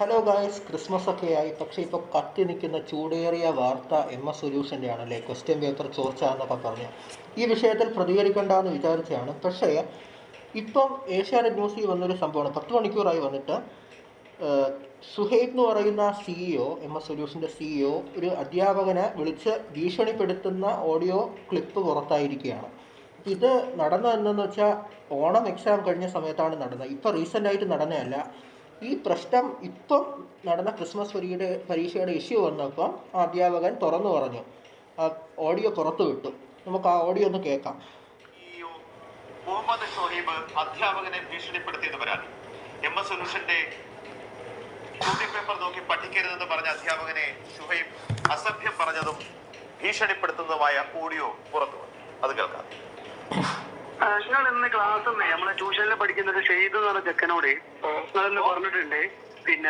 Hello guys, Christmas ഒക്കെ ആയി. പക്ഷേ ഇപ്പോൾ കത്തി നിൽക്കുന്ന ചൂടേറിയ വാർത്ത MS സൊല്യൂഷൻ്റെ ആണല്ലേ, ക്വസ്റ്റ്യൻ പേപ്പർ ചോർച്ച എന്നൊക്കെ പറഞ്ഞു. ഈ വിഷയത്തിൽ പ്രതികരിക്കേണ്ടെന്ന് വിചാരിച്ചതാണ്. പക്ഷേ ഇപ്പം ഏഷ്യാനെറ്റ് ന്യൂസിൽ വന്നൊരു സംഭവമാണ്, 10 മണിക്കൂറായി വന്നിട്ട്. സുഹൈബ് എന്ന് പറയുന്ന MS സൊല്യൂഷൻ്റെ CEO ഒരു അധ്യാപകനെ വിളിച്ച് ഭീഷണിപ്പെടുത്തുന്ന ഓഡിയോ ക്ലിപ്പ് പുറത്തായിരിക്കുകയാണ്. ഇത് നടന്നതെന്ന് വെച്ചാൽ ഓണം എക്സാം കഴിഞ്ഞ സമയത്താണ് നടന്നത്. ഇപ്പോൾ റീസെൻ്റായിട്ട് നടന്നതല്ല. ഈ പ്രശ്നം ഇപ്പം നടന്ന ക്രിസ്മസ് പരീക്ഷയുടെ ഇഷ്യൂ വന്നപ്പം ആ അധ്യാപകൻ തുറന്നു പറഞ്ഞു. ആ ഓഡിയോ പുറത്തു വിട്ടു. നമുക്ക് ആ ഓഡിയോ ഒന്ന് കേൾക്കാം. മുഹമ്മദ് ഷുഹൈബ് അധ്യാപകനെ ഭീഷണിപ്പെടുത്തിയെന്ന് പരാതി. MS സൊല്യൂഷന്റെ ചോദ്യപേപ്പർ നോക്കി പഠിക്കരുതെന്ന് പറഞ്ഞ അധ്യാപകനെ ഷുഹൈബ് അസഭ്യം പറഞ്ഞതും ഭീഷണിപ്പെടുത്തുന്നതുമായ ഓഡിയോ പുറത്തു വന്നു. അത് കേൾക്കാം. നിങ്ങൾ ഇന്ന് ക്ലാസ് നമ്മളെ ട്യൂഷനിൽ പഠിക്കുന്നത് ഷെയ്ദ് എന്ന് പറഞ്ഞ ചെക്കനോട് നിങ്ങളെന്ന് പറഞ്ഞിട്ടുണ്ട്. പിന്നെ